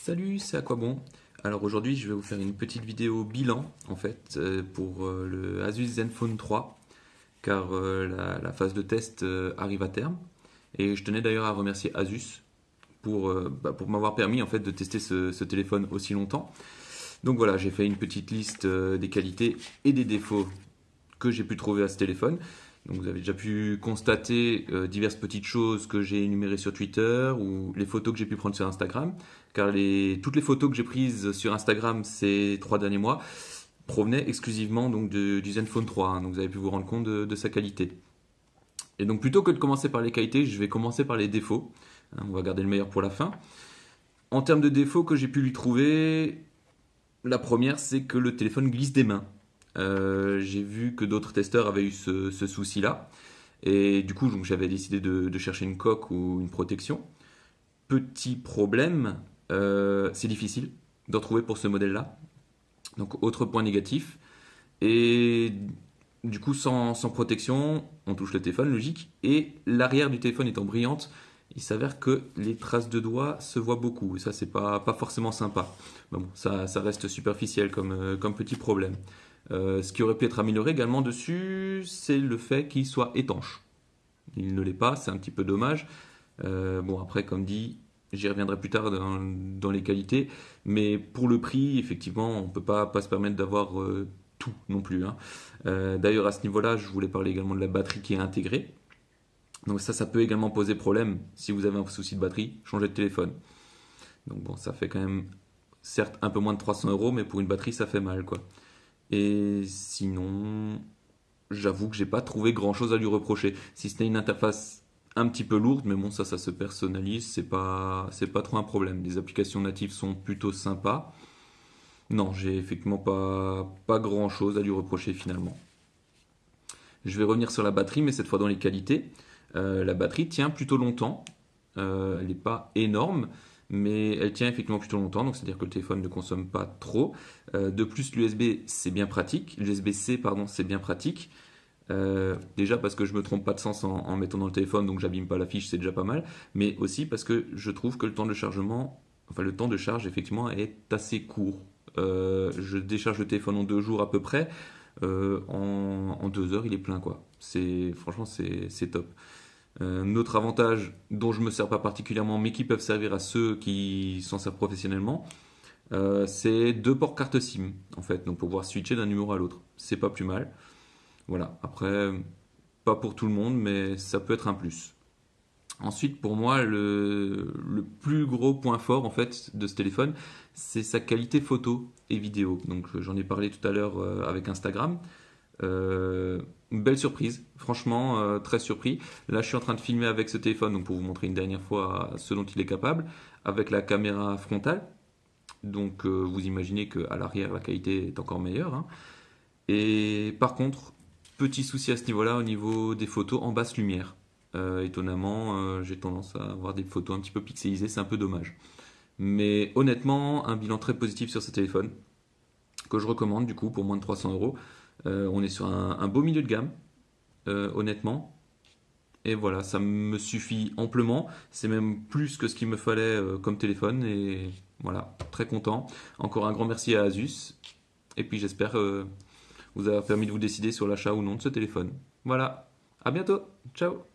Salut, c'est à quoi bon? Alors aujourd'hui, je vais vous faire une petite vidéo bilan en fait pour le Asus Zenfone 3 car la phase de test arrive à terme et je tenais d'ailleurs à remercier Asus pour m'avoir permis en fait de tester ce téléphone aussi longtemps. Donc voilà, j'ai fait une petite liste des qualités et des défauts que j'ai pu trouver à ce téléphone. Donc vous avez déjà pu constater diverses petites choses que j'ai énumérées sur Twitter ou les photos que j'ai pu prendre sur Instagram. Car toutes les photos que j'ai prises sur Instagram ces 3 derniers mois provenaient exclusivement donc du Zenfone 3. Donc vous avez pu vous rendre compte de sa qualité. Et donc plutôt que de commencer par les qualités, je vais commencer par les défauts. On va garder le meilleur pour la fin. En termes de défauts que j'ai pu lui trouver, la première c'est que le téléphone glisse des mains. J'ai vu que d'autres testeurs avaient eu ce souci-là. Et du coup, j'avais décidé de chercher une coque ou une protection. Petit problème, c'est difficile d'en trouver pour ce modèle-là. Donc, autre point négatif. Et du coup, sans protection, on touche le téléphone, logique. Et l'arrière du téléphone étant brillante, il s'avère que les traces de doigts se voient beaucoup. Et ça, c'est pas forcément sympa. Mais bon, ça reste superficiel comme petit problème. Ce qui aurait pu être amélioré également dessus, c'est le fait qu'il soit étanche. Il ne l'est pas, c'est un petit peu dommage. Bon, après, comme dit, j'y reviendrai plus tard dans les qualités, mais pour le prix, effectivement, on ne peut pas se permettre d'avoir tout non plus, hein. D'ailleurs, à ce niveau-là, je voulais parler également de la batterie qui est intégrée. Donc ça peut également poser problème si vous avez un souci de batterie, changez de téléphone. Donc bon, ça fait quand même, certes, un peu moins de 300 euros, mais pour une batterie, ça fait mal, quoi. Et sinon, j'avoue que j'ai pas trouvé grand chose à lui reprocher. Si c'était une interface un petit peu lourde, mais bon, ça se personnalise, c'est pas trop un problème. Les applications natives sont plutôt sympas. Non, j'ai effectivement pas grand chose à lui reprocher finalement. Je vais revenir sur la batterie, mais cette fois dans les qualités. La batterie tient plutôt longtemps. Elle n'est pas énorme, mais elle tient effectivement plutôt longtemps, donc c'est-à-dire que le téléphone ne consomme pas trop. De plus, l'USB c'est bien pratique. L'USB-C, pardon, c'est bien pratique. Déjà parce que je me trompe pas de sens en mettant dans le téléphone, donc j'abîme pas la fiche, c'est déjà pas mal. Mais aussi parce que je trouve que le temps de chargement, enfin le temps de charge effectivement est assez court. Je décharge le téléphone en 2 jours à peu près. En 2 heures, il est plein quoi. Franchement, c'est top. Un autre avantage dont je ne me sers pas particulièrement, mais qui peuvent servir à ceux qui s'en servent professionnellement, c'est 2 ports carte SIM en fait, donc pour pouvoir switcher d'un numéro à l'autre. C'est pas plus mal. Voilà, après, pas pour tout le monde, mais ça peut être un plus. Ensuite, pour moi, le plus gros point fort en fait de ce téléphone, c'est sa qualité photo et vidéo. Donc j'en ai parlé tout à l'heure avec Instagram. Une belle surprise, franchement très surpris. Là, je suis en train de filmer avec ce téléphone, donc pour vous montrer une dernière fois ce dont il est capable, avec la caméra frontale. Donc vous imaginez qu'à l'arrière, la qualité est encore meilleure, hein. Et par contre, petit souci à ce niveau-là au niveau des photos en basse lumière. Étonnamment, j'ai tendance à avoir des photos un petit peu pixelisées, c'est un peu dommage. Mais honnêtement, un bilan très positif sur ce téléphone, que je recommande du coup pour moins de 300 euros. On est sur un beau milieu de gamme, honnêtement. Et voilà, ça me suffit amplement. C'est même plus que ce qu'il me fallait comme téléphone. Et voilà, très content. Encore un grand merci à Asus. Et puis j'espère vous avoir permis de vous décider sur l'achat ou non de ce téléphone. Voilà, à bientôt. Ciao.